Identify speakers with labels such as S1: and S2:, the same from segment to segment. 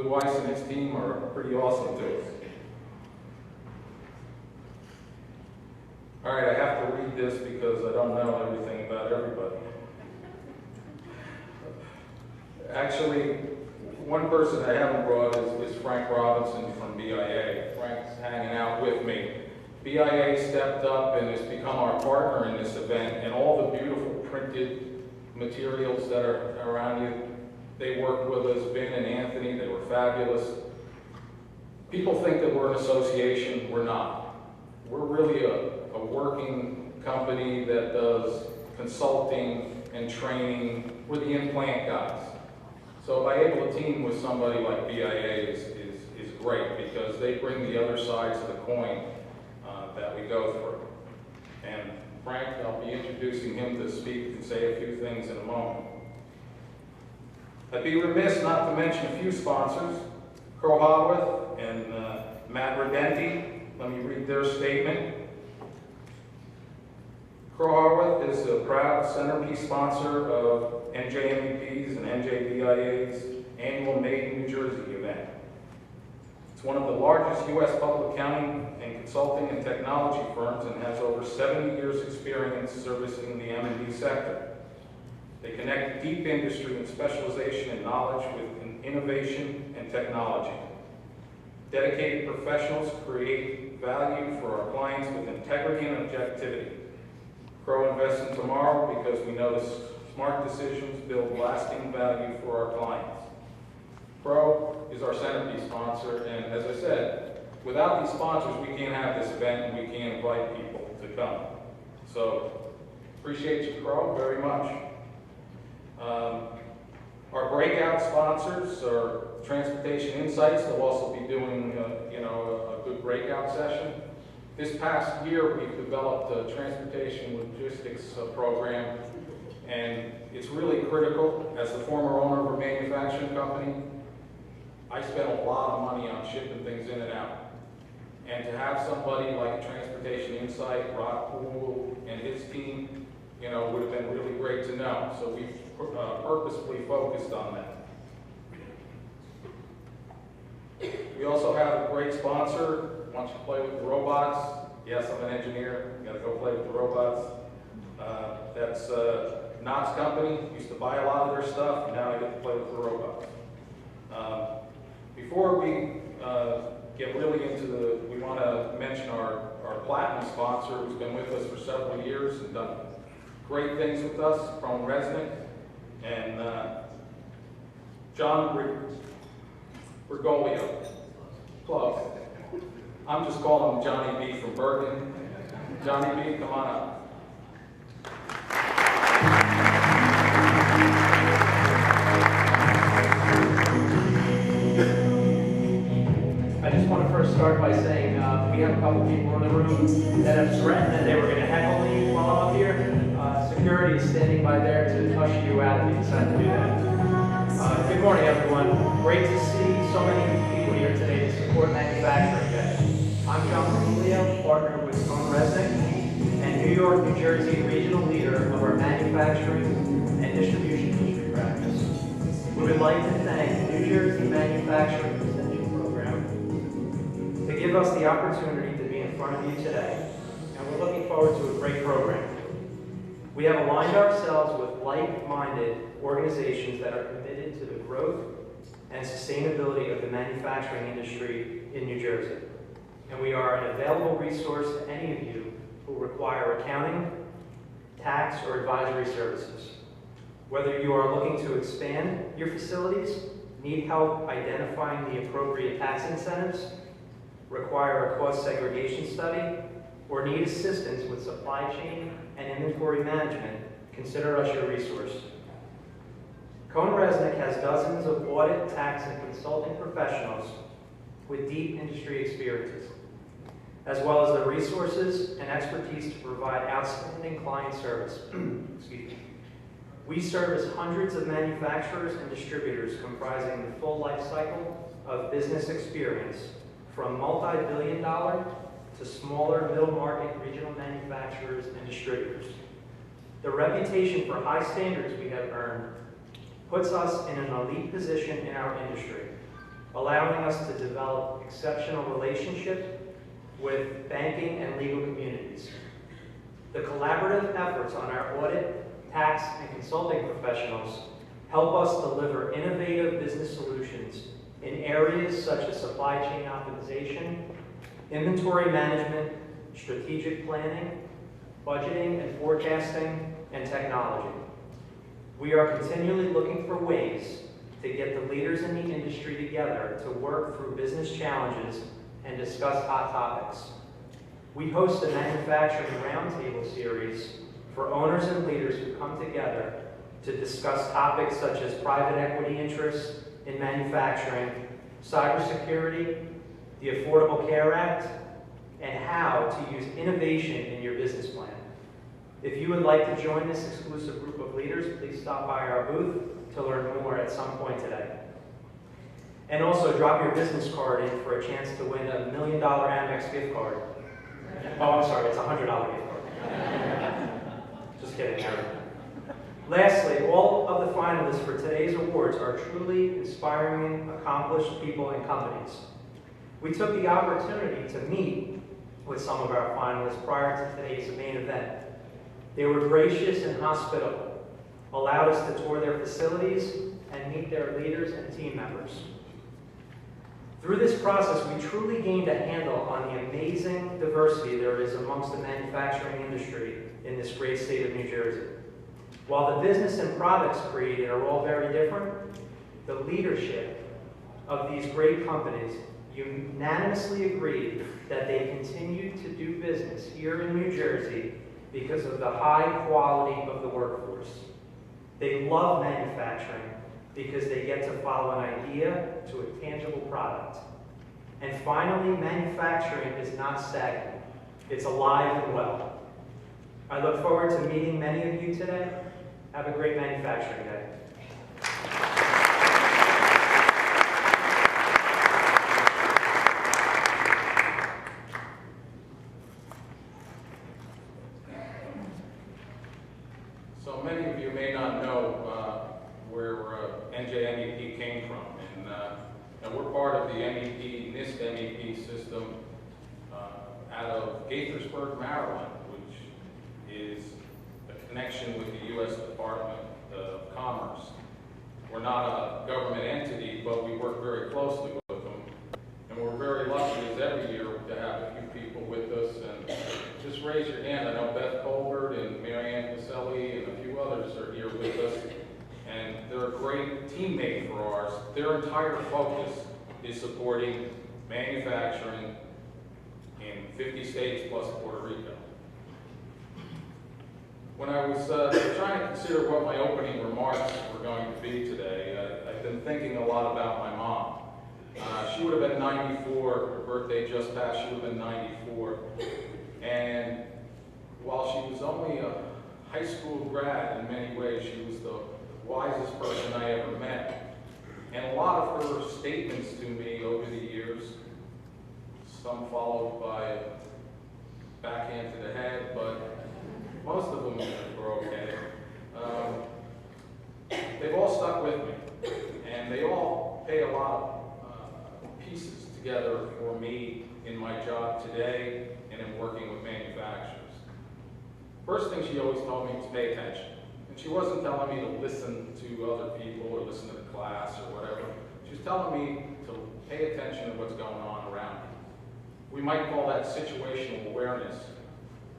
S1: Lou Weiss and his team are pretty awesome to us. All right, I have to read this because I don't know everything about everybody. Actually, one person I haven't brought is Frank Robinson from BIA. Frank's hanging out with me. BIA stepped up and has become our partner in this event, and all the beautiful printed materials that are around you, they worked with us, Vin and Anthony, they were fabulous. People think that we're an association, we're not. We're really a working company that does consulting and training. We're the implant guys. So by able to team with somebody like BIA is great because they bring the other sides of the coin that we go through. And Frank, I'll be introducing him to speak and say a few things in a moment. I'd be remiss not to mention a few sponsors, Crow Haworth and Matt Redenti. Let me read their statement. Crow Haworth is a proud centerpiece sponsor of NJMEP's and NJBIA's annual Made in New Jersey event. It's one of the largest U.S. public accounting and consulting and technology firms and has over 70 years experience servicing the M&D sector. They connect deep industry and specialization and knowledge with innovation and technology. Dedicated professionals create value for our clients with integrity and objectivity. Crow invests in tomorrow because we know that smart decisions build lasting value for our clients. Crow is our centerpiece sponsor, and as I said, without these sponsors, we can't have this event and we can't invite people to come. So, appreciate you, Crow, very much. Our breakout sponsors are Transportation Insights. They'll also be doing, a good breakout session. This past year, we've developed a transportation logistics program, and it's really critical. As the former owner of a manufacturing company, I spent a lot of money on shipping things in and out. And to have somebody like Transportation Insight, Rob Poole, and his team, would have been really great to know. So we've purposefully focused on that. We also have a great sponsor. Wants you to play with the robots. Yes, I'm an engineer. You got to go play with the robots. That's Knott's company. Used to buy a lot of their stuff, and now I get to play with the robots. Before we get really into we want to mention our platinum sponsor, who's been with us for several years and done great things with us, from Resnick, and John Bergoglio. Close. I'm just calling him Johnny B from Bergen. Johnny B, come on up.
S2: I just want to first start by saying we have a couple people in the room that have threatened that they were going to heckle me while I'm up here. Security is standing by there to usher you out if you decide to do that. Good morning, everyone. Great to see so many people here today to support Manufacturing Day. I'm John Bergoglio, partner with Stone Resnick, and New York, New Jersey regional leader of our manufacturing and distribution industry practice. We would like to thank the New Jersey Manufacturing Extension Program to give us the opportunity to be in front of you today, and we're looking forward to a great program. We have aligned ourselves with like-minded organizations that are committed to the growth and sustainability of the manufacturing industry in New Jersey. And we are an available resource to any of you who require accounting, tax, or advisory services. Whether you are looking to expand your facilities, need help identifying the appropriate tax incentives, require a cost segregation study, or need assistance with supply chain and inventory management, consider us your resource. Cohen Resnick has dozens of audit, tax, and consulting professionals with deep industry experiences, as well as the resources and expertise to provide outstanding client service. Excuse me. We service hundreds of manufacturers and distributors comprising the full life cycle of business experience, from multi-billion-dollar to smaller middle-market regional manufacturers and distributors. The reputation for high standards we have earned puts us in an elite position in our industry. allowing us to develop exceptional relationships with banking and legal communities. The collaborative efforts on our audit, tax, and consulting professionals help us deliver innovative business solutions in areas such as supply chain optimization, inventory management, strategic planning, budgeting and forecasting, and technology. We are continually looking for ways to get the leaders in the industry together to work through business challenges and discuss hot topics. We host a manufacturing roundtable series for owners and leaders who come together to discuss topics such as private equity interests in manufacturing, cybersecurity, the Affordable Care Act, and how to use innovation in your business plan. If you would like to join this exclusive group of leaders, please stop by our booth to learn more at some point today. And also drop your business card in for a chance to win a $1 million Amex gift card. Oh, I'm sorry, it's a $100 gift card. Just kidding, Aaron. Lastly, all of the finalists for today's awards are truly inspiring, accomplished people and companies. We took the opportunity to meet with some of our finalists prior to today's main event. They were gracious and hospitable, allowed us to tour their facilities and meet their leaders and team members. Through this process, we truly gained a handle on the amazing diversity there is amongst the manufacturing industry in this great state of New Jersey. While the business and products created are all very different, the leadership of these great companies unanimously agreed that they continue to do business here in New Jersey because of the high quality of the workforce. They love manufacturing because they get to follow an idea to a tangible product. And finally, manufacturing is not stagnant. It's alive and well. I look forward to meeting many of you today. Have a great manufacturing day.
S1: So many of you may not know where NJMEP came from, and we're part of the MEP, NIST MEP system out of Gaithersburg, Maryland, which is a connection with the U.S. Department of Commerce. We're not a government entity, but we work very closely with them, and we're very lucky as every year to have a few people with us. And just raise your hand. I know Beth Colbert and Marianne Caselli and a few others are here with us, and they're a great teammate for ours. Their entire focus is supporting manufacturing in 50 states plus Puerto Rico. When I was trying to consider what my opening remarks were going to be today, I've been thinking a lot about my mom. She would have been 94, her birthday just passed, she would have been 94. And while she was only a high school grad in many ways, she was the wisest person I ever met. And a lot of her statements to me over the years, some followed by a backhand to the head, but most of them were okay. They've all stuck with me, and they all pay a lot of pieces together for me in my job today and in working with manufacturers. First thing she always told me was pay attention. And she wasn't telling me to listen to other people or listen to the class or whatever. She was telling me to pay attention to what's going on around me. We might call that situational awareness,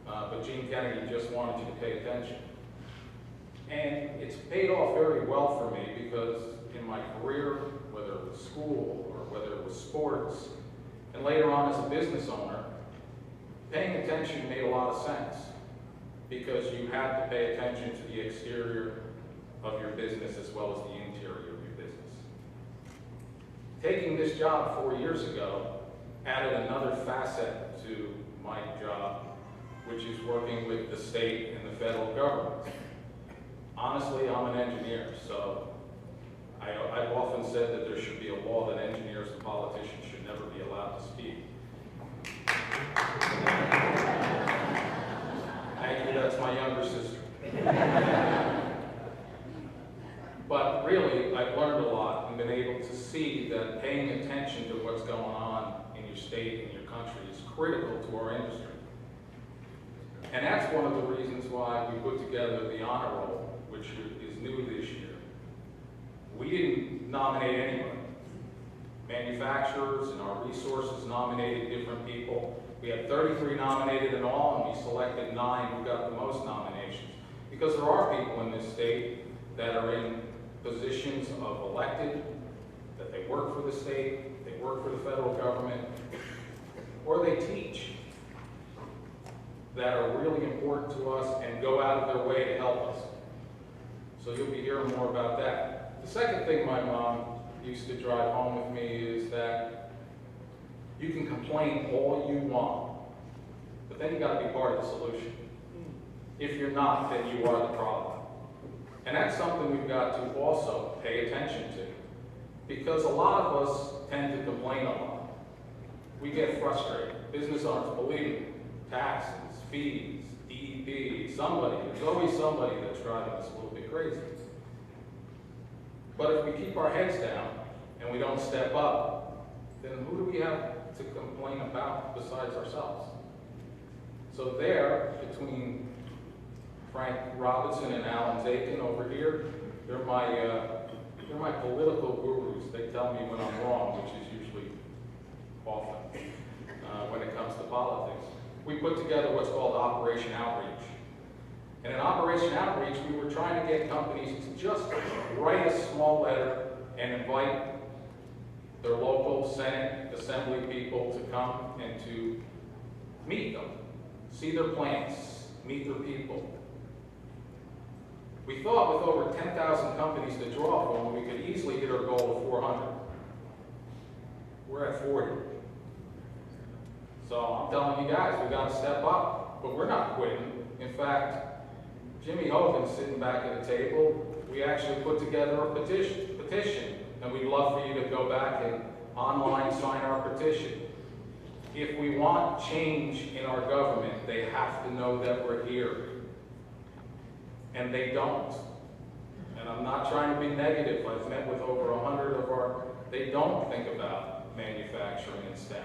S1: but Gene Kennedy just wanted you to pay attention. And it's paid off very well for me because in my career, whether it was school or whether it was sports, and later on as a business owner, paying attention made a lot of sense because you had to pay attention to the exterior of your business as well as the interior of your business. Taking this job 4 years ago added another facet to my job, which is working with the state and the federal government. Honestly, I'm an engineer, so I've often said that there should be a law that engineers and politicians should never be allowed to speak. Thank you, that's my younger sister. But really, I've learned a lot and been able to see that paying attention to what's going on in your state and your country is critical to our industry. And that's one of the reasons why we put together the honor roll, which is new this year. We didn't nominate anybody. Manufacturers and our resources nominated different people. We had 33 nominated in all, and we selected 9 who got the most nominations. Because there are people in this state that are in positions of elected, that they work for the state, they work for the federal government, or they teach, that are really important to us and go out of their way to help us. So you'll be hearing more about that. The second thing my mom used to drive home with me is that you can complain all you want, but then you got to be part of the solution. If you're not, then you are the problem. And that's something we've got to also pay attention to, because a lot of us tend to complain a lot. We get frustrated. Business owners, believe me, taxes, fees, DEP, somebody, there's always somebody that's driving us a little bit crazy. But if we keep our heads down and we don't step up, then who do we have to complain about besides ourselves? So there, between Frank Robinson and Alan Zakin over here, they're my political gurus. They tell me when I'm wrong, which is usually often when it comes to politics. We put together what's called Operation Outreach. And in Operation Outreach, we were trying to get companies to just write a small letter and invite their local Senate, Assembly people to come and to meet them, see their plants, meet their people. We thought with over 10,000 companies to draw from, we could easily hit our goal of 400. We're at 40. So I'm telling you guys, we got to step up, but we're not quitting. In fact, Jimmy Hogan's sitting back at the table. We actually put together a petition, and we'd love for you to go back and online sign our petition. If we want change in our government, they have to know that we're here. And they don't. And I'm not trying to be negative. I've met with over 100 of our, they don't think about manufacturing and STEM.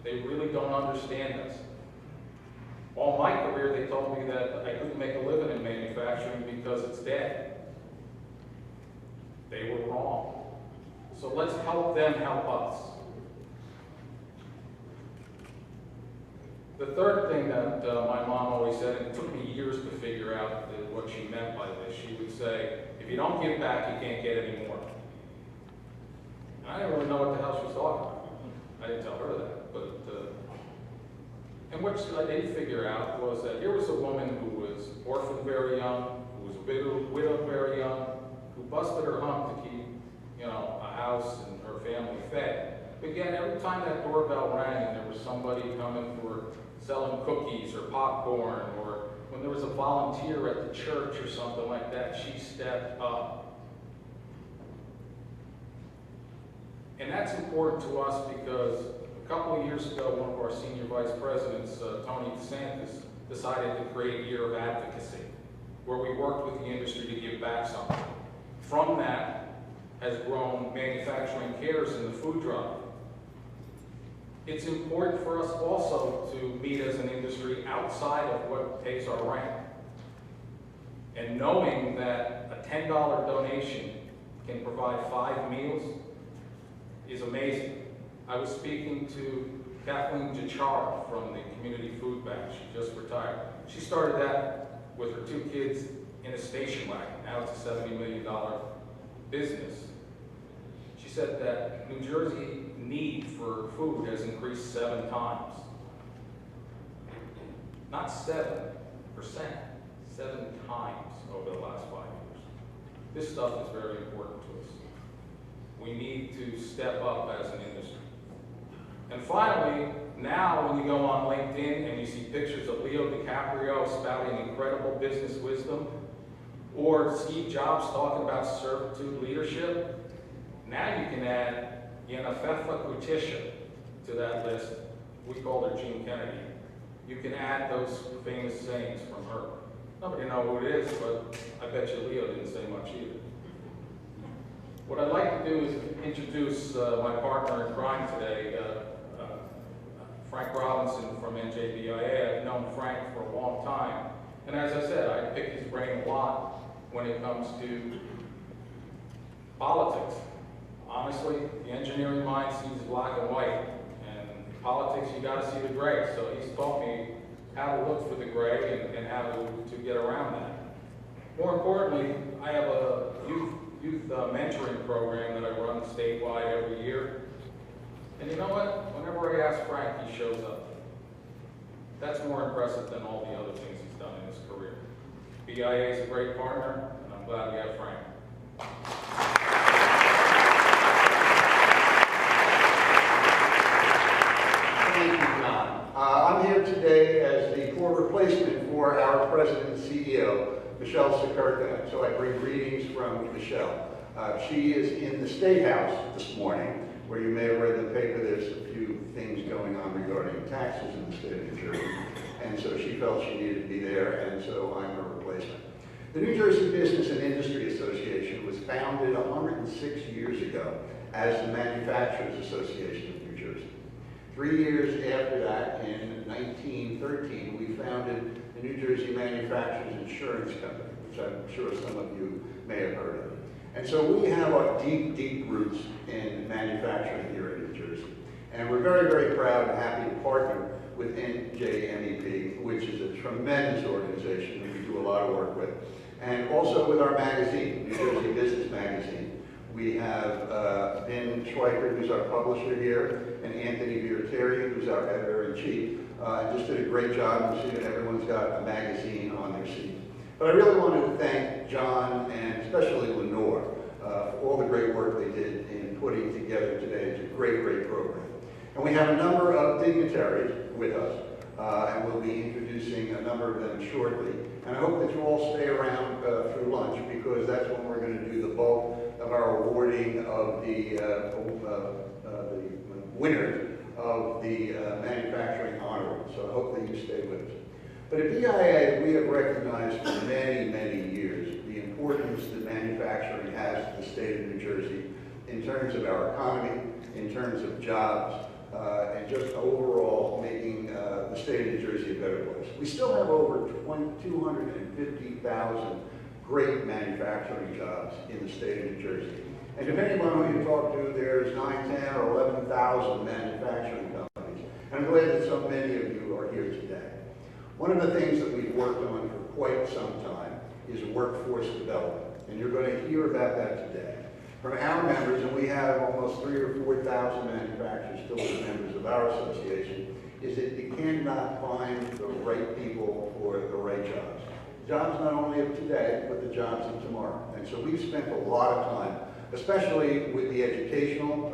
S1: They really don't understand us. All my career, they told me that I couldn't make a living in manufacturing because it's dead. They were wrong. So let's help them help us. The third thing that my mom always said, and it took me years to figure out what she meant by this, she would say, if you don't give back, you can't get any more. And I didn't really know what the hell she was talking about. I didn't tell her that. And what I did figure out was that here was a woman who was orphaned very young, who was widowed very young, who busted her hump to keep, a house and her family fed. But again, every time that doorbell rang and there was somebody coming for selling cookies or popcorn, or when there was a volunteer at the church or something like that, she stepped up. And that's important to us because a couple of years ago, one of our senior vice presidents, Tony DeSantis, decided to create a year of advocacy, where we worked with the industry to give back something. From that has grown Manufacturing Cares in the food drive. It's important for us also to meet as an industry outside of what pays our rent. And knowing that a $10 donation can provide 5 meals is amazing. I was speaking to Kathleen Jachar from the Community Food Bank. She just retired. She started that with her 2 kids in a station wagon. Now it's a $70 million business. She said that New Jersey need for food has increased 7 times. Not 7%, 7 times over the last 5 years. This stuff is very important to us. We need to step up as an industry. And finally, now when you go on LinkedIn and you see pictures of Leo DiCaprio spouting incredible business wisdom, or Steve Jobs talking about servitude leadership, now you can add Yenafefa Kutisha to that list. We call her Jean Kennedy. You can add those famous sayings from her. Nobody knows who it is, but I bet you Leo didn't say much either. What I'd like to do is introduce my partner in crime today, Frank Robinson from NJBIA. I've known Frank for a long time. And as I said, I pick his brain a lot when it comes to politics. Honestly, the engineering mind sees black and white. And politics, you got to see the gray. So he's taught me how to look for the gray and how to get around that. More importantly, I have a youth mentoring program that I run statewide every year. And you know what? Whenever I ask Frank, he shows up. That's more impressive than all the other things he's done in his career. BIA is a great partner, and I'm glad we have Frank.
S3: Thank you, John. I'm here today as the poor replacement for our President and CEO, Michelle Sikurka. So I bring greetings from Michelle. She is in the State House this morning, where you may have read in the paper there's a few things going on regarding taxes in the state of New Jersey. And so she felt she needed to be there, and so I'm her replacement. The New Jersey Business and Industry Association was founded 106 years ago as the Manufacturers Association of New Jersey. 3 years after that, in 1913, we founded the New Jersey Manufacturers Insurance Company, which I'm sure some of you may have heard of. And so we have our deep, deep roots in manufacturing here in New Jersey. And we're very, very proud and happy to partner with NJMEP, which is a tremendous organization that we do a lot of work with. And also with our magazine, New Jersey Business Magazine. We have Ben Schweiker, who's our publisher here, and Anthony Vierteri, who's our editor-in-chief. Just did a great job. You see that everyone's got a magazine on their seat. But I really wanted to thank John and especially Lenore for all the great work they did in putting together today. It's a great, great program. And we have a number of dignitaries with us, and we'll be introducing a number of them shortly. And I hope that you all stay around through lunch, because that's when we're going to do the bulk of our awarding of the winners of the Manufacturing Honor Roll. So I hope that you stay with us. But at BIA, we have recognized for many, many years the importance that manufacturing has to the state of New Jersey in terms of our economy, in terms of jobs, and just overall making the state of New Jersey a better place. We still have over 250,000 great manufacturing jobs in the state of New Jersey. And depending on who you talk to, there's 9, 10, or 11,000 manufacturing companies. And I'm glad that so many of you are here today. One of the things that we've worked on for quite some time is workforce development. And you're going to hear about that today from our members, and we have almost 3,000 or 4,000 manufacturers still as members of our association, is that you cannot find the right people for the right jobs. Jobs not only of today, but the jobs of tomorrow. And so we've spent a lot of time, especially with the educational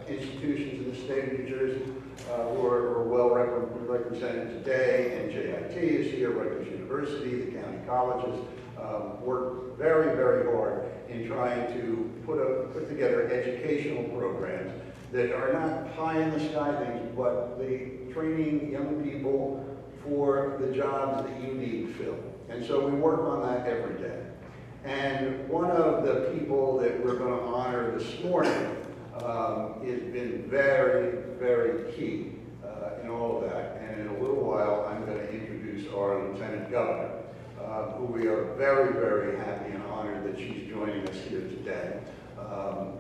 S3: institutions in the state of New Jersey, who are well represented today. NJIT is here, Rutgers University, the county colleges, work very, very hard in trying to put together educational programs that are not pie in the sky things, but the training young people for the jobs that you need to fill. And so we work on that every day. And one of the people that we're going to honor this morning has been very, very key in all of that. And in a little while, I'm going to introduce our Lieutenant Governor, who we are very, very happy and honored that she's joining us here today.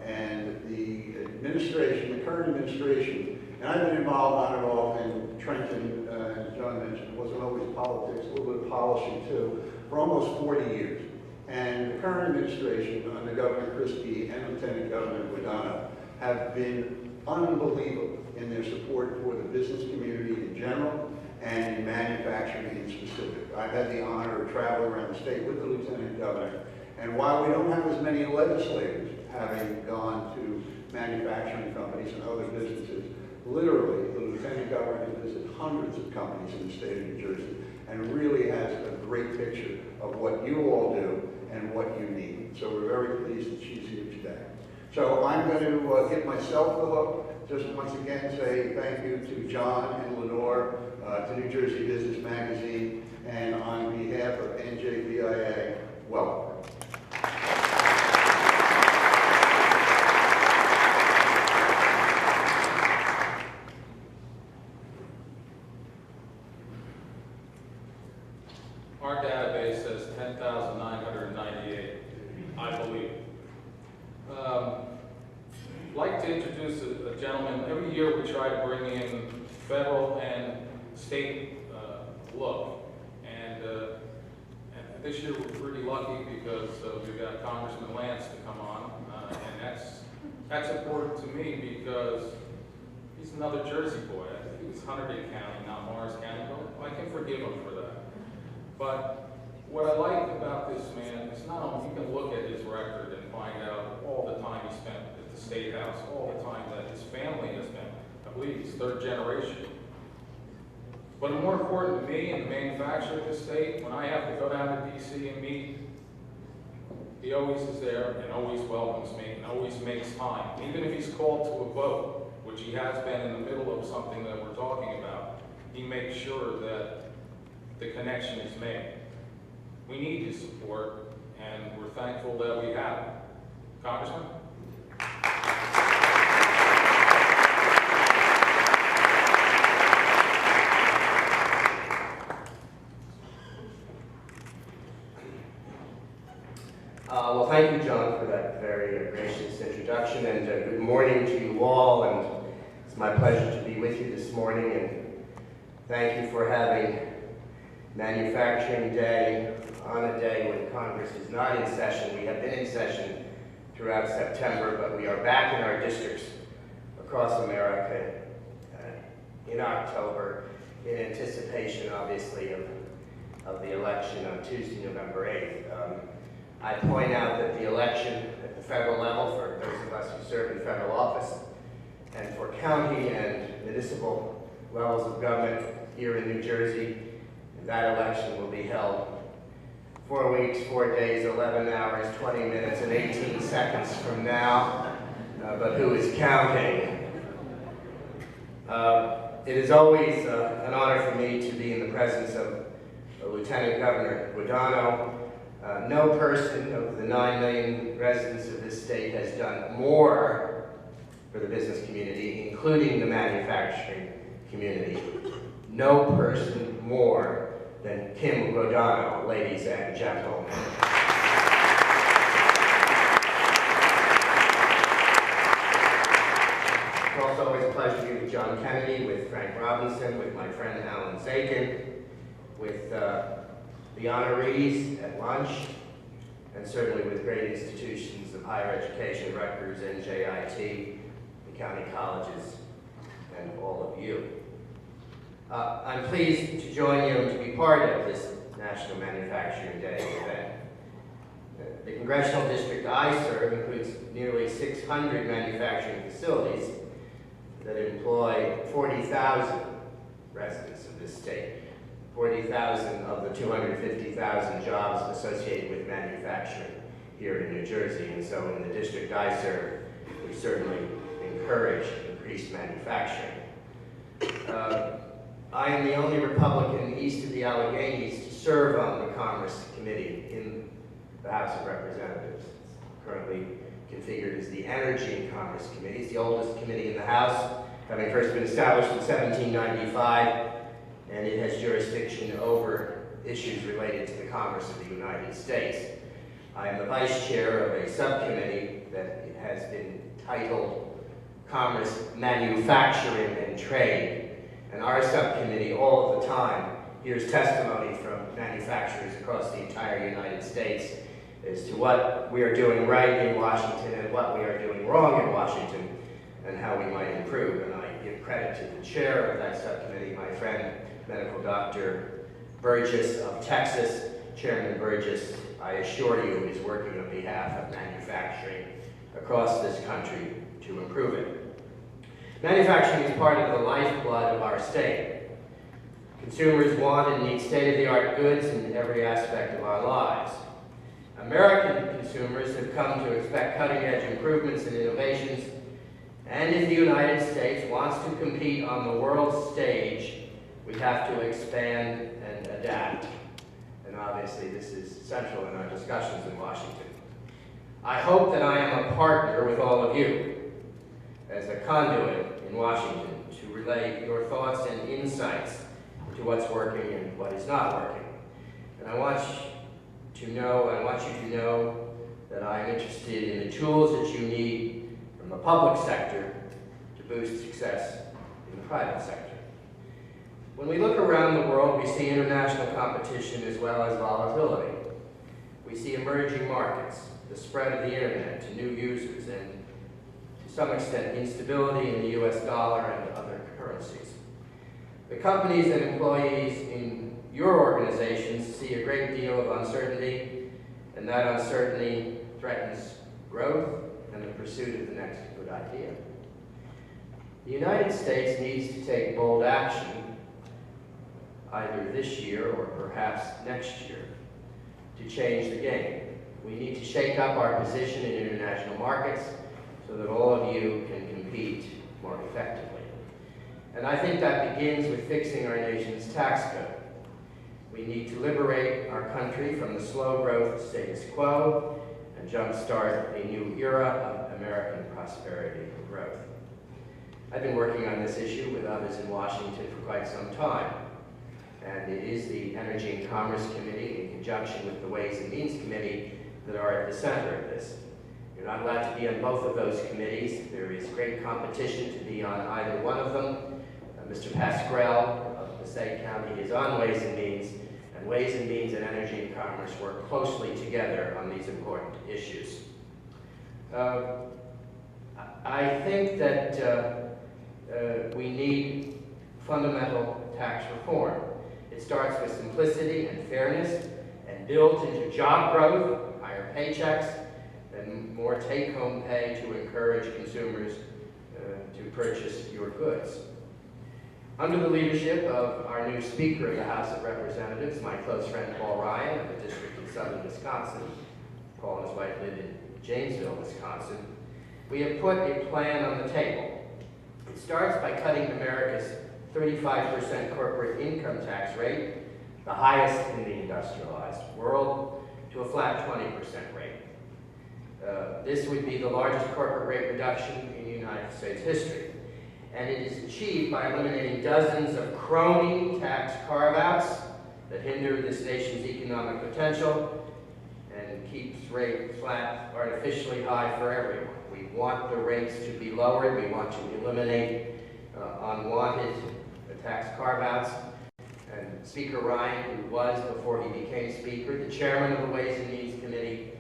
S3: And the administration, the current administration, and I've been involved on and off in Trenton, as John mentioned, it wasn't always politics, a little bit of policy too, for almost 40 years. And the current administration, under Governor Christie and Lieutenant Governor Guadagno, have been unbelievable in their support for the business community in general and in manufacturing in specific. I've had the honor of traveling around the state with the Lieutenant Governor, and while we don't have as many legislators having gone to manufacturing companies and other businesses, literally the Lieutenant Governor has visited hundreds of companies in the state of New Jersey and really has a great picture of what you all do and what you need. So we're very pleased that she's here today. So I'm going to give myself the hook, just once again say thank you to John and Lenore, to New Jersey Business Magazine, and on behalf of NJBIA, welcome.
S1: I'd like to introduce a gentleman. Every year we try to bring in federal and state look. And this year we're pretty lucky because we've got Congressman Lance to come on. And that's important to me because he's another Jersey boy. I think he was Hunterdon County, not Morris County. But I can forgive him for that. But what I like about this man is not only you can look at his record and find out all the time he spent at the State House, all the time that his family has been. I believe he's third generation. But more important to me and the manufacturer of the state, when I have to go down to DC and meet, he always is there and always welcomes me and always makes time. Even if he's called to a vote, which he has been in the middle of something that we're talking about, he makes sure that the connection is made. We need his support, and we're thankful that we have it. Congressman?
S4: Well, thank you, John, for that very gracious introduction, and good morning to you all, and it's my pleasure to be with you this morning, and thank you for having Manufacturing Day on a day when Congress is not in session. We have been in session throughout September, but we are back in our districts across America in October in anticipation, obviously, of the election on Tuesday, November 8th. I point out that the election at the federal level, for those of us who serve in federal office, and for county and municipal levels of government here in New Jersey, that election will be held 4 weeks, 4 days, 11 hours, 20 minutes, and 18 seconds from now, but who is counting? It is always an honor for me to be in the presence of Lieutenant Governor Guadagno. No person of the 9 million residents of this state has done more for the business community, including the manufacturing community. No person more than Kim Guadagno, ladies and gentlemen. It's also always a pleasure to be with John Kennedy, with Frank Robinson, with my friend Alan Zakin, with the honorees at lunch, and certainly with great institutions of higher education, Rutgers, NJIT, the county colleges, and all of you. I'm pleased to join you and to be part of this National Manufacturing Day event. The congressional district I serve includes nearly 600 manufacturing facilities that employ 40,000 residents of this state. 40,000 of the 250,000 jobs associated with manufacturing here in New Jersey. And so in the district I serve, we certainly encourage increased manufacturing. I am the only Republican east of the Alleghenies to serve on the Commerce Committee in the House of Representatives. It's currently configured as the Energy and Commerce Committee. It's the oldest committee in the House, having first been established in 1795, and it has jurisdiction over issues related to the commerce of the United States. I am the vice chair of a subcommittee that has been titled Commerce, Manufacturing, and Trade. And our subcommittee all of the time hears testimony from manufacturers across the entire United States as to what we are doing right in Washington and what we are doing wrong in Washington and how we might improve. And I give credit to the chair of that subcommittee, my friend, Medical Dr. Burgess of Texas. Chairman Burgess, I assure you, is working on behalf of manufacturing across this country to improve it. Manufacturing is part of the lifeblood of our state. Consumers want and need state-of-the-art goods in every aspect of our lives. American consumers have come to expect cutting-edge improvements and innovations, and if the United States wants to compete on the world stage, we have to expand and adapt. And obviously this is central in our discussions in Washington. I hope that I am a partner with all of you as a conduit in Washington to relay your thoughts and insights into what's working and what is not working. And I want you to know that I am interested in the tools that you need from from the public sector to boost success in the private sector. When we look around the world, we see international competition as well as volatility. We see emerging markets, the spread of the internet to new users, and to some extent instability in the US dollar and other currencies. The companies and employees in your organizations see a great deal of uncertainty, and that uncertainty threatens growth and the pursuit of the next good idea. The United States needs to take bold action either this year or perhaps next year to change the game. We need to shake up our position in international markets so that all of you can compete more effectively. And I think that begins with fixing our nation's tax code. We need to liberate our country from the slow growth status quo and jumpstart a new era of American prosperity and growth. I've been working on this issue with others in Washington for quite some time. And it is the Energy and Commerce Committee, in conjunction with the Ways and Means Committee, that are at the center of this. You're not allowed to be on both of those committees. There is great competition to be on either one of them. Mr. Pascrell of Passaic County is on Ways and Means, and Ways and Means and Energy and Commerce work closely together on these important issues. I think that we need fundamental tax reform. It starts with simplicity and fairness and builds into job growth, higher paychecks, and more take-home pay to encourage consumers to purchase your goods. Under the leadership of our new Speaker of the House of Representatives, my close friend Paul Ryan of the district in southern Wisconsin, Paul and his wife live in Janesville, Wisconsin, we have put a plan on the table. It starts by cutting America's 35% corporate income tax rate, the highest in the industrialized world, to a flat 20% rate. This would be the largest corporate rate reduction in United States history. And it is achieved by eliminating dozens of crony tax carve-outs that hinder this nation's economic potential and keeps rates flat, artificially high for everyone. We want the rates to be lowered. We want to eliminate unwanted tax carve-outs. And Speaker Ryan, who was, before he became Speaker, the chairman of the Ways and Means Committee,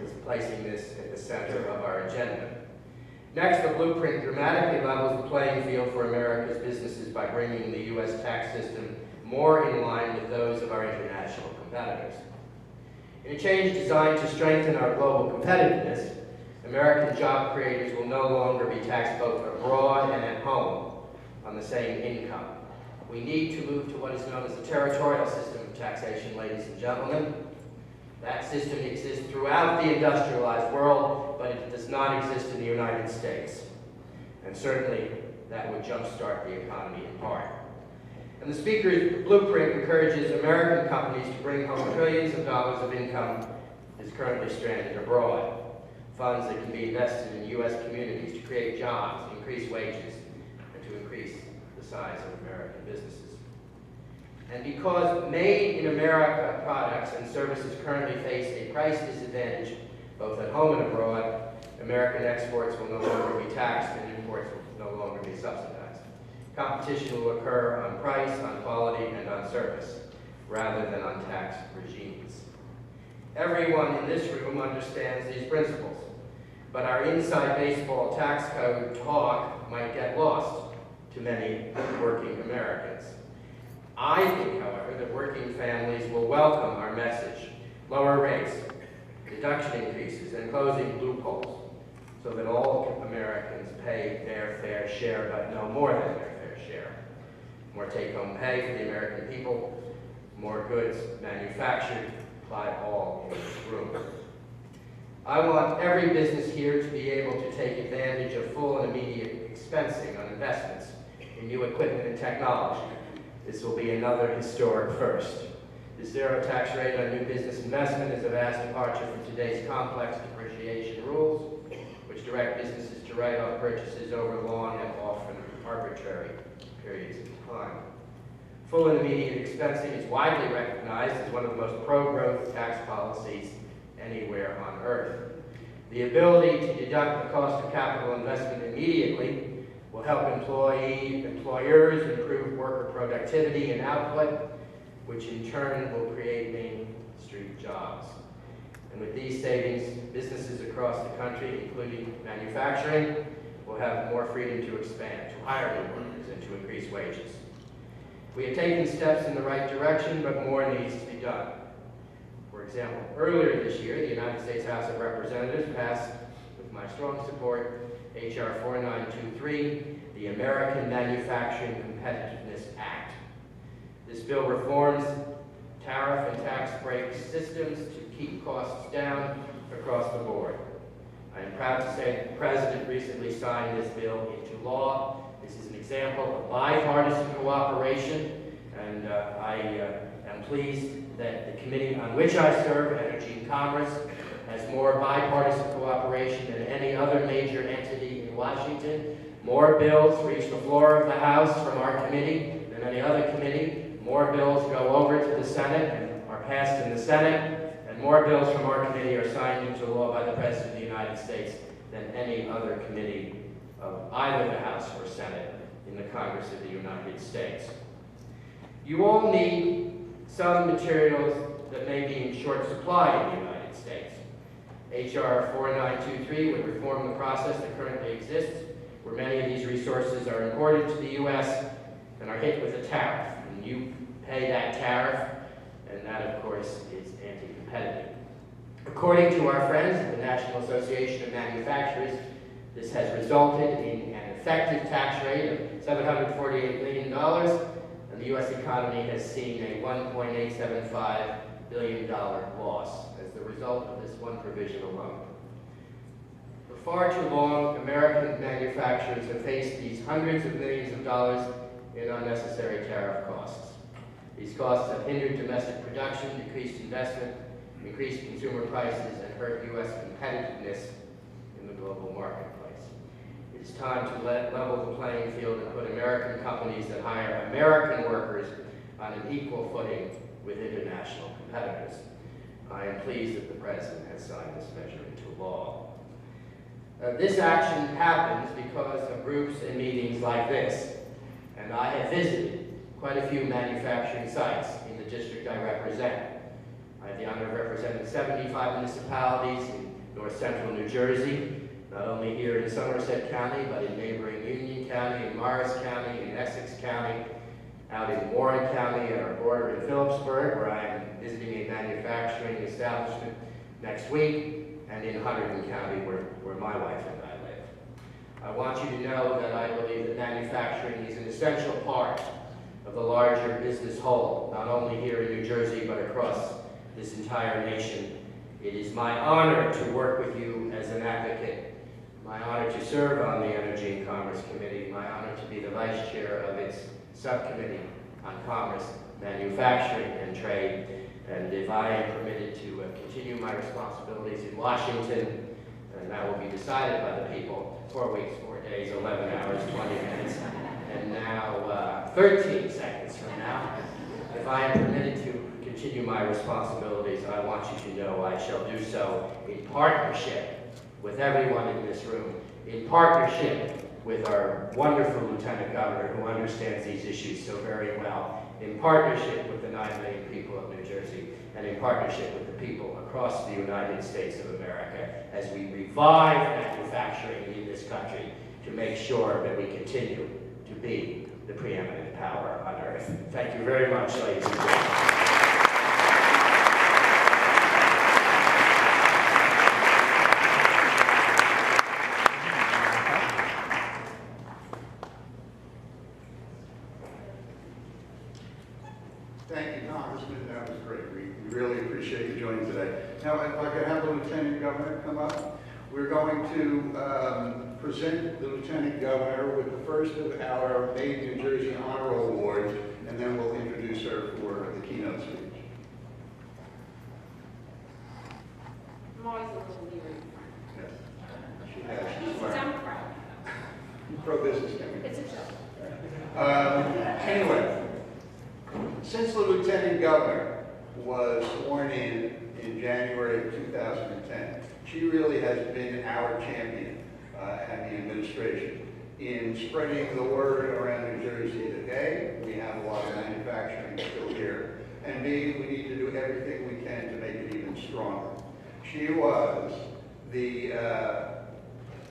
S4: is placing this at the center of our agenda. Next, the blueprint dramatically levels the playing field for America's businesses by bringing the U.S. tax system more in line with those of our international competitors. In a change designed to strengthen our global competitiveness, American job creators will no longer be taxed both abroad and at home on the same income. We need to move to what is known as the territorial system of taxation, ladies and gentlemen. That system exists throughout the industrialized world, but it does not exist in the United States. And certainly, that would jumpstart the economy in part. And the Speaker's blueprint encourages American companies to bring home trillions of dollars of income that is currently stranded abroad. Funds that can be invested in U.S. communities to create jobs, increase wages, and to increase the size of American businesses. And because made in America products and services currently face a price disadvantage both at home and abroad, American exports will no longer be taxed and imports will no longer be subsidized. Competition will occur on price, on quality, and on service, rather than on tax regimes. Everyone in this room understands these principles, but our inside baseball tax code talk might get lost to many working Americans. I think, however, that working families will welcome our message: lower rates, deduction increases, and closing loopholes, so that all Americans pay their fair share, but no more than their fair share. More take-home pay for the American people, more goods manufactured by all in this room. I want every business here to be able to take advantage of full and immediate expensing on investments in new equipment and technology. This will be another historic first. The zero tax rate on new business investment is a vast departure from today's complex depreciation rules, which direct businesses to write off purchases over long and often arbitrary periods of time. Full and immediate expensing is widely recognized as one of the most pro-growth tax policies anywhere on earth. The ability to deduct the cost of capital investment immediately will help employers improve worker productivity and output, which in turn will create Main Street jobs. And with these savings, businesses across the country, including manufacturing, will have more freedom to expand, to hire new workers, and to increase wages. We have taken steps in the right direction, but more needs to be done. For example, earlier this year, the United States House of Representatives passed, with my strong support, H.R. 4923, the American Manufacturing Competitiveness Act. This bill reforms tariff and tax break systems to keep costs down across the board. I am proud to say that the President recently signed this bill into law. This is an example of bipartisan cooperation, and I am pleased that the committee on which I serve, Energy and Commerce, has more bipartisan cooperation than any other major entity in Washington. More bills reach the floor of the House from our committee than any other committee. More bills go over to the Senate and are passed in the Senate. And more bills from our committee are signed into law by the President of the United States than any other committee of either the House or Senate in the Congress of the United States. You all need some materials that may be in short supply in the United States. H.R. 4923 would reform the process that currently exists, where many of these resources are imported to the U.S. and are hit with a tariff. And you pay that tariff, and that, of course, is anti-competitive. According to our friends at the National Association of Manufacturers, this has resulted in an effective tax rate of $748 million, and the U.S. economy has seen a $1.875 billion loss as the result of this one provision alone. For far too long, American manufacturers have faced these hundreds of millions of dollars in unnecessary tariff costs. These costs have hindered domestic production, decreased investment, increased consumer prices, and hurt U.S. competitiveness in the global marketplace. It is time to level the playing field and put American companies that hire American workers on an equal footing with international competitors. I am pleased that the President has signed this measure into law. This action happens because of groups and meetings like this, and I have visited quite a few manufacturing sites in the district I represent. I have the honor of representing 75 municipalities in north central New Jersey, not only here in Somerset County, but in neighboring Union County, in Morris County, in Essex County, out in Warren County at our border in Phillipsburg, where I am visiting a manufacturing establishment next week, and in Hunterdon County, where my wife and I live. I want you to know that I believe that manufacturing is an essential part of the larger business whole, not only here in New Jersey, but across this entire nation. It is my honor to work with you as an advocate, my honor to serve on the Energy and Commerce Committee, my honor to be the vice chair of its subcommittee on commerce, manufacturing, and trade. And if I am permitted to continue my responsibilities in Washington, and that will be decided by the people, 4 weeks, 4 days, 11 hours, 20 minutes, and now 13 seconds from now, if I am permitted to continue my responsibilities, I want you to know I shall do so in partnership with everyone in this room, in partnership with our wonderful Lieutenant Governor who understands these issues so very well, in partnership with the 9 million people of New Jersey, and in partnership with the people across the United States of America as we revive manufacturing in this country to make sure that we continue to be the preeminent power on earth. Thank you very much, ladies and gentlemen.
S3: Thank you, Congressman. That was great. We really appreciate you joining today. Now, if I could have the Lieutenant Governor come up. We're going to present the Lieutenant Governor with the first of our Made in New Jersey Honor Awards, and then we'll introduce her for the keynote speech.
S5: I'm always a little leery.
S3: Yes. She has. She's
S5: It's a
S3: learned.
S5: jump crowd.
S3: Pro-business coming.
S5: It's a joke.
S3: Anyway, since the Lieutenant Governor was sworn in January of 2010, She really has been our champion at the administration in spreading the word around New Jersey that A, we have a lot of manufacturing still here, and B, we need to do everything we can to make it even stronger. She was the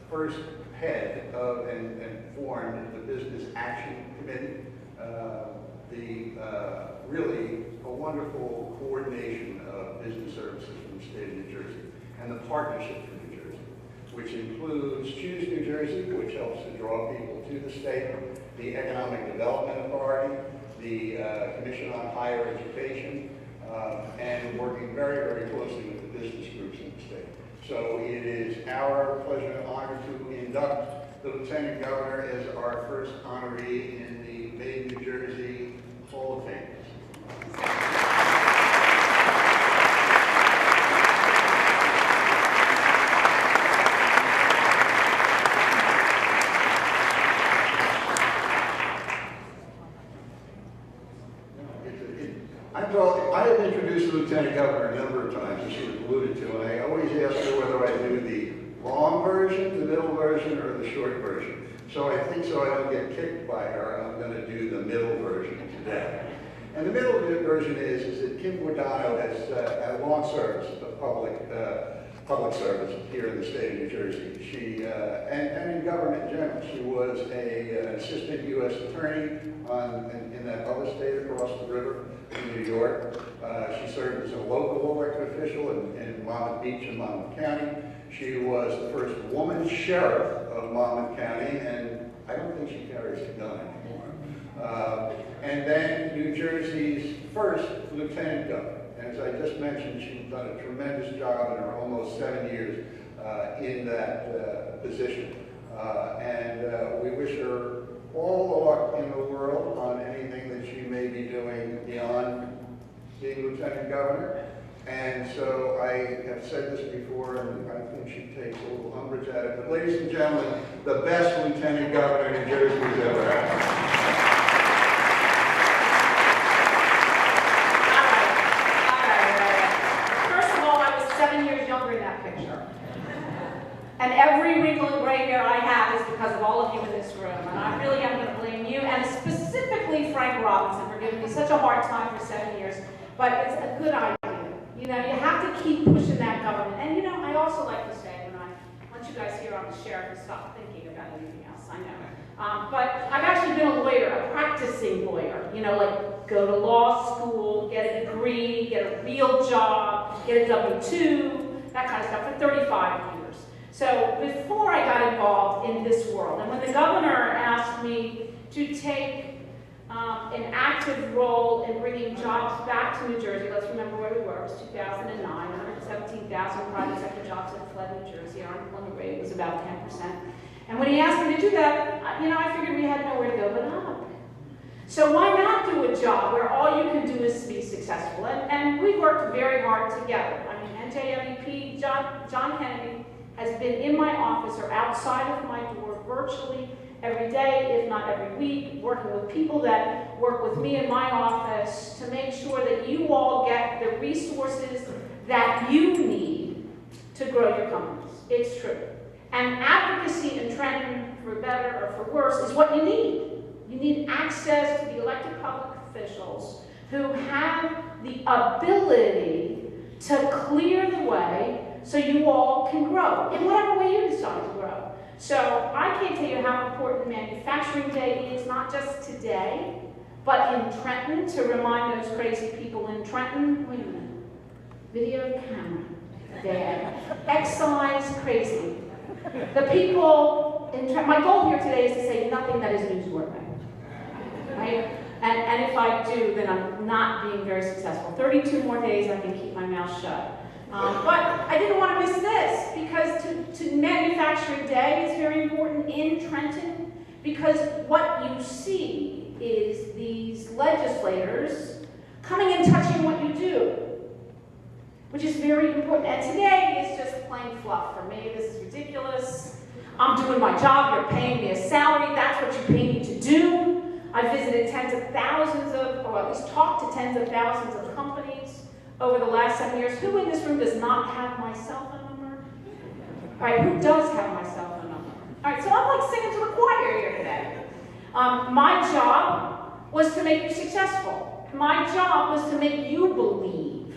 S3: first head of and formed the Business Action Committee, really a wonderful coordination of business services from the state of New Jersey, and the Partnership for New Jersey, which includes Choose New Jersey, which helps to draw people to the state, the Economic Development Authority, the Commission on Higher Education, and working very, very closely with the business groups in the state. So it is our pleasure and honor to induct the Lieutenant Governor as our first honoree in the Made New Jersey Hall of Fame. I have introduced the Lieutenant Governor a number of times, as she was alluded to, and I always ask her whether I do the long version, the middle version, or the short version. So I think so I don't get kicked by her, I'm going to do the middle version today. And the middle version is that Kim Guadagno has had long service of public service here in the state of New Jersey. She, and in government in general, she was an assistant U.S. attorney in that other state across the river in New York. She served as a local elected official in Monmouth Beach and Monmouth County. She was the first woman sheriff of Monmouth County, and I don't think she carries a gun anymore. And then New Jersey's first lieutenant governor. And as I just mentioned, she's done a tremendous job in her almost 7 years in that position. And we wish her all the luck in the world on anything that she may be doing beyond being lieutenant governor. And so I have said this before, and I think she takes a little umbrage at it, but ladies and gentlemen, the best lieutenant governor New Jersey has ever had.
S5: And every wrinkle and gray hair I have is because of all of you in this room. And I really am going to blame you, and specifically Frank Robinson, for giving me such a hard time for 7 years. But it's a good idea. You know, you have to keep pushing that government. And you know, I also like to say, once you guys hear I'm the sheriff, and stop thinking about anything else, I know. But I've actually been a lawyer, a practicing lawyer. You know, like go to law school, get a degree, get a real job, get a W-2, that kind of stuff for 35 years. So before I got involved in this world, and when the governor asked me to take an active role in bringing jobs back to New Jersey, let's remember where we were, it was 2009, 117,000 private sector jobs had fled New Jersey, our unemployment rate was about 10%. And when he asked me to do that, you know, I figured we had nowhere to go but up. So why not do a job where all you can do is be successful? And we worked very hard together. I mean, NJMEP, John Kennedy, has been in my office or outside of my door virtually every day, if not every week, working with people that work with me in my office to make sure that you all get the resources that you need to grow your companies. It's true. And advocacy in Trenton, for better or for worse, is what you need. You need access to the elected public officials who have the ability to clear the way so you all can grow in whatever way you decide to grow. So I can't tell you how important Manufacturing Day is, not just today, but in Trenton, to remind those crazy people in Trenton, wait a minute, video camera, there, excise crazy. The people in Trenton, my goal here today is to say nothing that is newsworthy, right? And if I do, then I'm not being very successful. 32 more days, I can keep my mouth shut. But I didn't want to miss this, because to Manufacturing Day is very important in Trenton, because what you see is these legislators coming and touching what you do, which is very important. And today is just plain fluff for me. This is ridiculous. I'm doing my job, you're paying me a salary, that's what you pay me to do. I visited tens of thousands of, or at least talked to tens of thousands of companies over the last 7 years. Who in this room does not have my cell phone number? All right, who does have my cell phone number? All right, so I'm like singing to the choir here today. My job was to make you successful. My job was to make you believe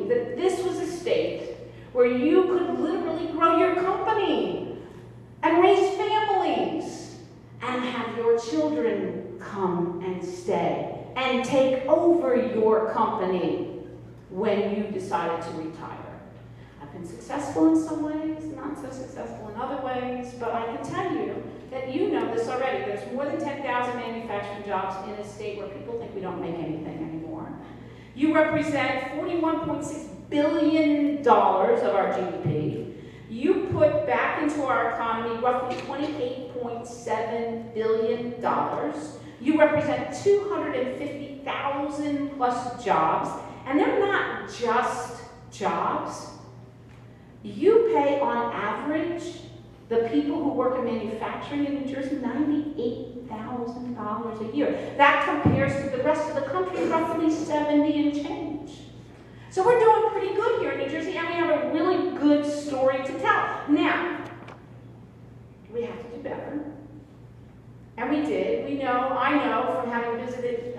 S5: that this was a state where you could literally grow your company and raise families and have your children come and stay and take over your company when you decided to retire. I've been successful in some ways, not so successful in other ways, but I can tell you that you know this already. There's more than 10,000 manufacturing jobs in a state where people think we don't make anything anymore. You represent $41.6 billion of our GDP. You put back into our economy roughly $28.7 billion. You represent 250,000 plus jobs, and they're not just jobs. You pay on average the people who work in manufacturing in New Jersey $98,000 a year. That compares to the rest of the country, roughly 70 and change. So we're doing pretty good here in New Jersey, and we have a really good story to tell. Now, we have to do better. And we did. I know from having visited,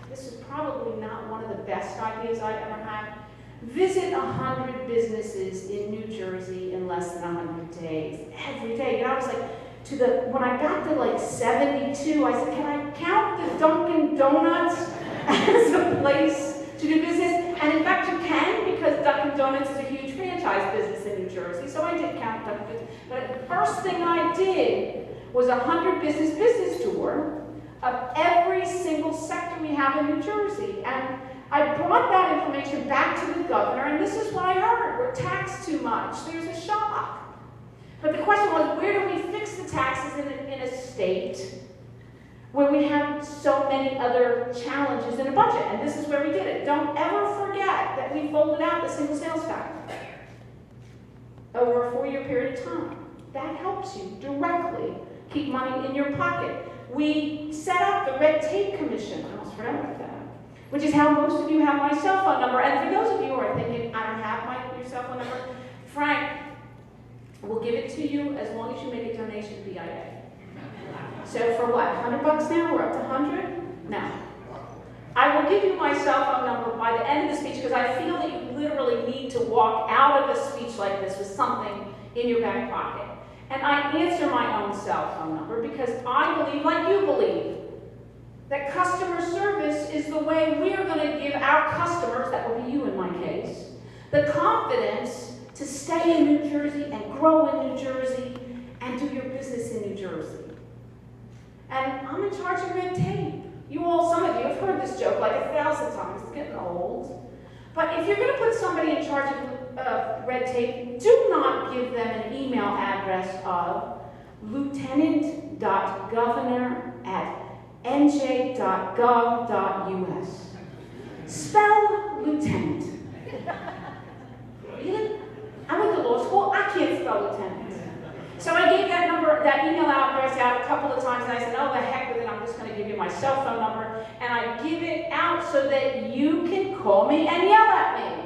S5: this is probably not one of the best ideas I've ever had. Visit 100 businesses in New Jersey in less than 100 days. Every day. I was like, when I got to like 72, I said, can I count the Dunkin' Donuts as a place to do business? And in fact, you can, because Dunkin' Donuts is a huge franchise business in New Jersey. So I did count Dunkin'. But the first thing I did was a 100 business tour of every single sector we have in New Jersey. And I brought that information back to the governor, and this is what I heard. We're taxed too much. There's a shock. But the question was, where do we fix the taxes in a state where we have so many other challenges in a budget? And this is where we did it. Don't ever forget that we folded out the single sales tax over a 4-year period of time. That helps you directly keep money in your pocket. We set up the Red Tape Commission. I almost forgot about that. Which is how most of you have my cell phone number. And for those of you who are thinking, I don't have your cell phone number, Frank will give it to you as long as you make a donation to BIA. So for what, $100 now? We're up to 100? No. I will give you my cell phone number by the end of the speech because I feel that you literally need to walk out of a speech like this with something in your back pocket. And I answer my own cell phone number because I believe, like you believe, that customer service is the way we are going to give our customers, that will be you in my case, the confidence to stay in New Jersey and grow in New Jersey and do your business in New Jersey. And I'm in charge of red tape. Some of you have heard this joke like 1,000 times. It's getting old. But if you're going to put somebody in charge of red tape, do not give them an email address of lieutenant.governor@nj.gov.us. Spell lieutenant. Really? I went to law school, I can't spell lieutenant. So I gave that email address out a couple of times, and I said, oh, the heck with it, I'm just going to give you my cell phone number, and I give it out so that you can call me and yell at me.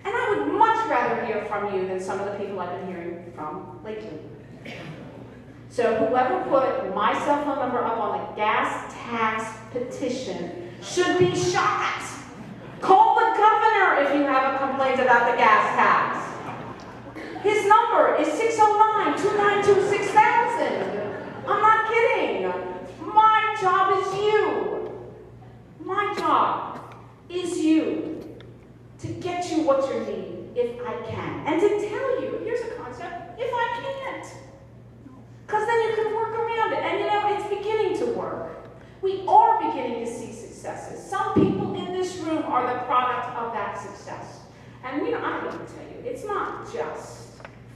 S5: And I would much rather hear from you than some of the people I've been hearing from lately. So whoever put my cell phone number up on the gas tax petition should be shot. Call the governor if you have a complaint about the gas tax. His number is 609-292-6000. I'm not kidding. My job is you. My job is you to get you what you need if I can. And to tell you, here's a concept, if I can't. Because then you can work around it. And it's beginning to work. We are beginning to see successes. Some people in this room are the product of that success. And I'm going to tell you, it's not just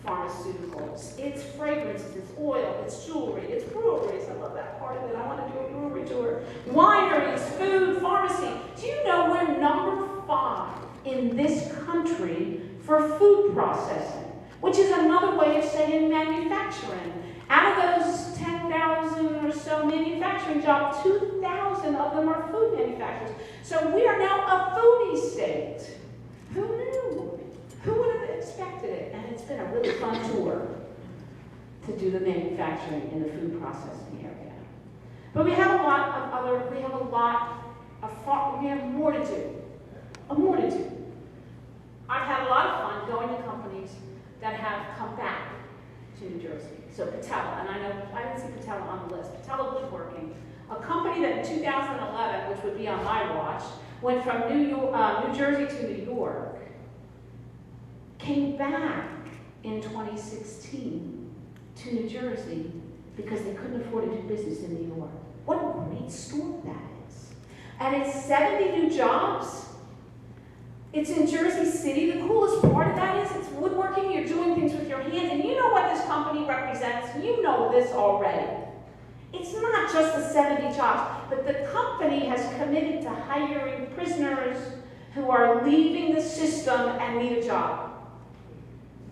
S5: pharmaceuticals, it's fragrances, it's oil, it's jewelry, it's breweries. I love that part of it. I want to do a brewery tour. Wineries, food, pharmacy. Do you know we're number 5 in this country for food processing, which is another way of saying manufacturing. Out of those 10,000 or so manufacturing jobs, 2,000 of them are food manufacturers. So we are now a foodie state. Who knew? Who would have expected it, and it's been a really fun tour to do the manufacturing in the food processing area. But we have we have more to do. More to do. I've had a lot of fun going to companies that have come back to New Jersey. So Patella, and I know, I didn't see Patella on the list. Patella Woodworking, a company that in 2011, which would be on my watch, went from New Jersey to New York, came back in 2016 to New Jersey because they couldn't afford to do business in New York. What a great story that is. And it's 70 new jobs. It's in Jersey City. The coolest part of that is it's woodworking. You're doing things with your hands. And you know what this company represents. You know this already. It's not just the 70 jobs, but the company has committed to hiring prisoners who are leaving the system and need a job.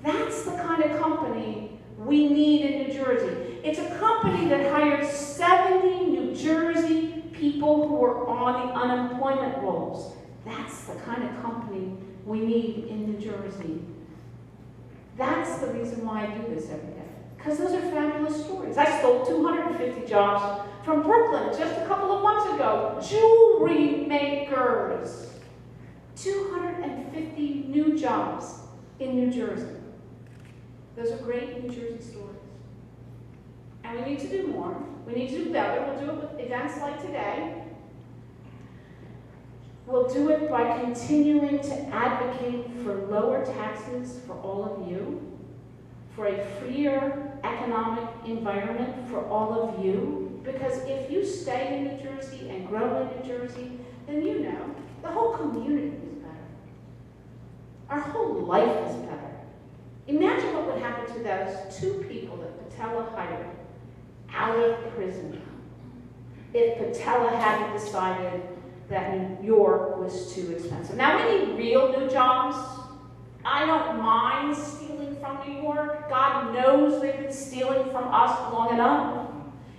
S5: That's the kind of company we need in New Jersey. It's a company that hires 70 New Jersey people who are on the unemployment rolls. That's the kind of company we need in New Jersey. That's the reason why I do this every day. Because those are fabulous stories. I stole 250 jobs from Brooklyn just a couple of months ago. Jewelry makers. 250 new jobs in New Jersey. Those are great New Jersey stories. And we need to do more. We need to do better. We'll do it with events like today. We'll do it by continuing to advocate for lower taxes for all of you, for a freer economic environment for all of you, because if you stay in New Jersey and grow in New Jersey, then you know the whole community is better. Our whole life is better. Imagine what would happen to those 2 people that Patella hired out of prison if Patella hadn't decided that New York was too expensive. Now, we need real new jobs. I don't mind stealing from New York. God knows they've been stealing from us long enough.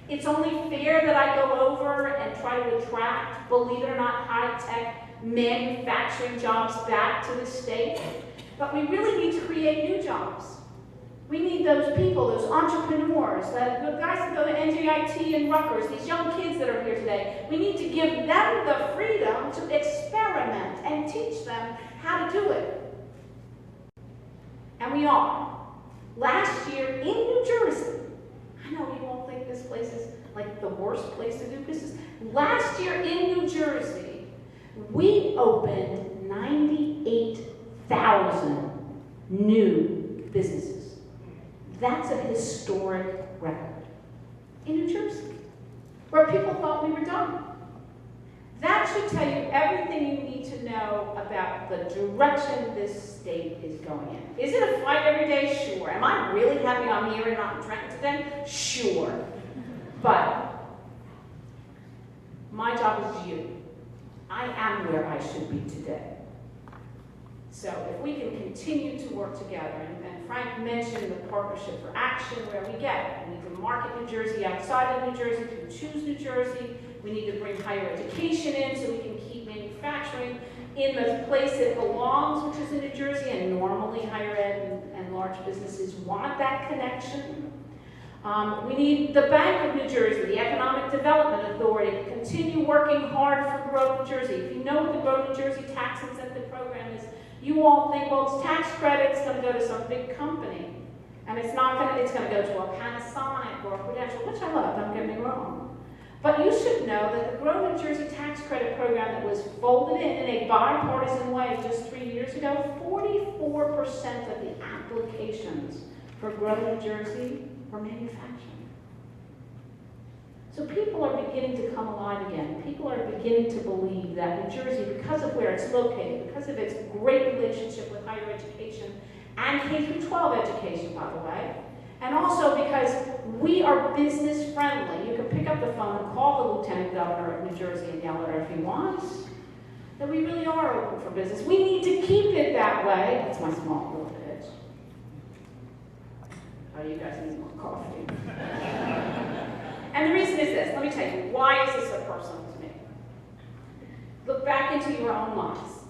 S5: It's only fair that I go over and try to attract, believe it or not, high-tech manufacturing jobs back to the state. But we really need to create new jobs. We need those people, those entrepreneurs, the guys that go to NJIT and Rutgers, these young kids that are here today. We need to give them the freedom to experiment and teach them how to do it. And we are. Last year in New Jersey, I know you won't think this place is like the worst place to do business. Last year in New Jersey, we opened 98,000 new businesses. That's a historic record in New Jersey, where people thought we were done. That should tell you everything you need to know about the direction this state is going in. Is it a fight every day? Sure. Am I really happy I'm here and not in Trenton today? Sure. But my job is you. I am where I should be today. So if we can continue to work together, and Frank mentioned the Partnership for Action, where we get it. We need to market New Jersey outside of New Jersey, to choose New Jersey. We need to bring higher education in so we can keep manufacturing in the place it belongs, which is in New Jersey, and normally higher ed and large businesses want that connection. We need the Bank of New Jersey, the Economic Development Authority, to continue working hard for Grow New Jersey. If you know what the Grow New Jersey tax incentive program is, you all think, well, it's tax credit, it's going to go to some big company. And it's not going to, it's going to go to a Panasonic or a Prudential, which I love, don't get me wrong. But you should know that the Grow New Jersey tax credit program that was folded in a bipartisan way just 3 years ago, 44% of the applications for Grow New Jersey were manufacturing. So people are beginning to come alive again. People are beginning to believe that New Jersey, because of where it's located, because of its great relationship with higher education and K-12 education, by the way, and also because we are business friendly. You can pick up the phone and call the Lieutenant Governor of New Jersey and yell at her if he wants, that we really are open for business. We need to keep it that way. That's my small little pitch. Oh, you guys need more coffee. And the reason is this. Let me tell you, why is this so personal to me? Look back into your own lives.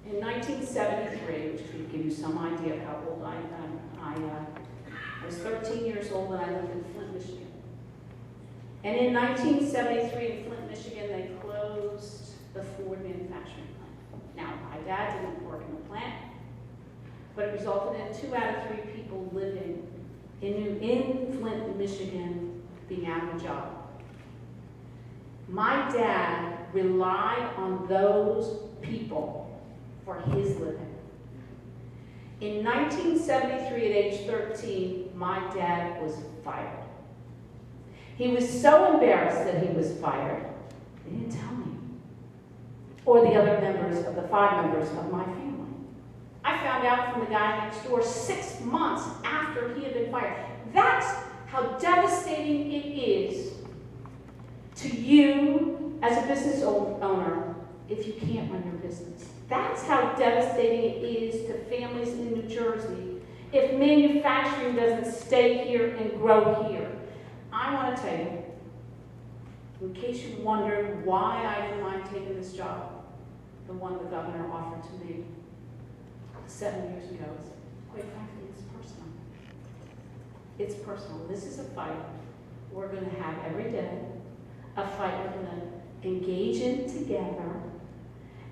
S5: In 1973, which could give you some idea of how old I am, I was 13 years old and I lived in Flint, Michigan. And in 1973 in Flint, Michigan, they closed the Ford manufacturing plant. Now, my dad didn't work in the plant, but it resulted in 2 out of 3 people living in Flint, Michigan being out of a job. My dad relied on those people for his living. In 1973, at age 13, my dad was fired. He was so embarrassed that he was fired, they didn't tell me, or the other members of the 5 members of my family. I found out from the guy next door 6 months after he had been fired. That's how devastating it is to you as a business owner if you can't run your business. That's how devastating it is to families in New Jersey if manufacturing doesn't stay here and grow here. I want to tell you, in case you wondered why I didn't mind taking this job, the one the governor offered to me 7 years ago, quite frankly, it's personal. It's personal. This is a fight we're going to have every day, a fight we're going to engage in together,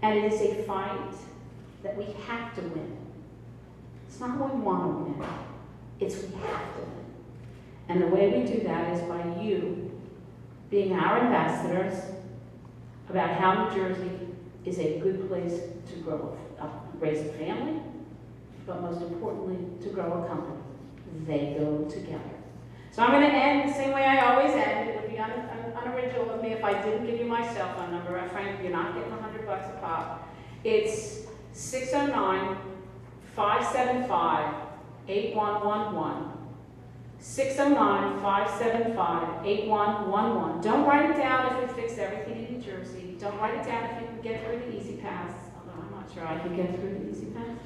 S5: and it is a fight that we have to win. It's not what we want to win, it's we have to win. And the way we do that is by you being our ambassadors about how New Jersey is a good place to grow up, raise a family, but most importantly, to grow a company. They go together. So I'm going to end the same way I always end. It would be unoriginal of me if I didn't give you my cell phone number. Frankly, you're not getting $100 a pop. It's 609-575-8111. 609-575-8111. Don't write it down if we fix everything in New Jersey. Don't write it down if you can get through the Easy Pass, although I'm not sure I can get through the Easy Pass.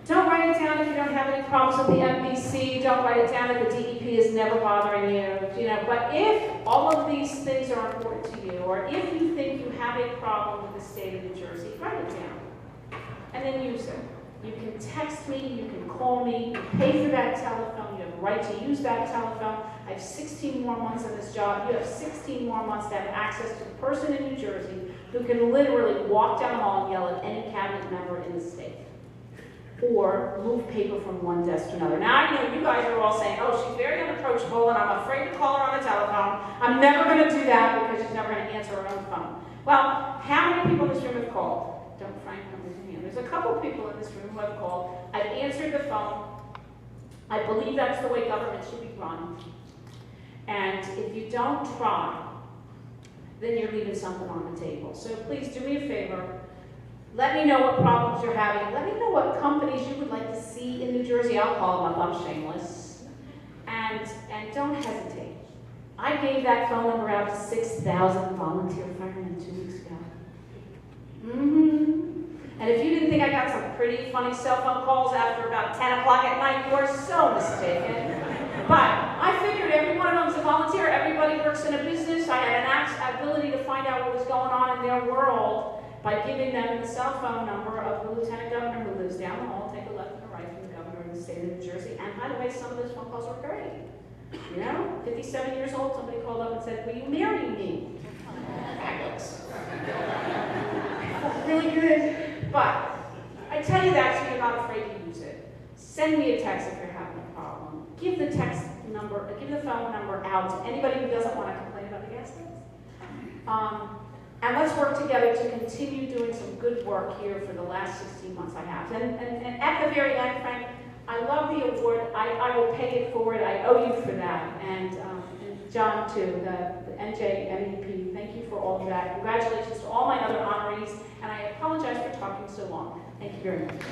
S5: Don't write it down if you don't have any problems with the MBC. Don't write it down if the DEP is never bothering you. But if all of these things are important to you, or if you think you have a problem with the state of New Jersey, write it down and then use it. You can text me, you can call me, you pay for that telephone, you have a right to use that telephone. I have 16 more months in this job. You have 16 more months to have access to the person in New Jersey who can literally walk down the hall and yell at any cabinet member in the state, or move paper from one desk to another. Now, I know you guys are all saying, oh, she's very unapproachable and I'm afraid to call her on the telephone. I'm never going to do that because she's never going to answer her own phone. Well, how many people in this room have called? Don't Frank come with me. There's a couple of people in this room who have called. I've answered the phone. I believe that's the way government should be run. And if you don't try, then you're leaving something on the table. So please do me a favor. Let me know what problems you're having. Let me know what companies you would like to see in New Jersey. I'll call them up. I'm shameless. And don't hesitate. I gave that phone number out to 6,000 volunteer firemen 2 weeks ago. And if you didn't think I got some pretty funny cell phone calls after about 10 o'clock at night, you are so mistaken. But I figured every one of them is a volunteer. Everybody works in a business. I had an ability to find out what was going on in their world by giving them the cell phone number of the lieutenant governor who lives down the hall. Take a left and a right from the governor of the state of New Jersey. And by the way, some of those phone calls were great. 57 years old, somebody called up and said, will you marry me? Fabulous. Really good. But I tell you that so you're not afraid to use it. Send me a text if you're having a problem. Give the phone number out to anybody who doesn't want to complain about the gas tax. And let's work together to continue doing some good work here for the last 16 months I have. And at the very end, Frank, I love the award. I will pay it forward. I owe you for that. And John, too, the NJMEP, thank you for all of that. Congratulations to all my other honorees. And I apologize for talking so long. Thank you very much.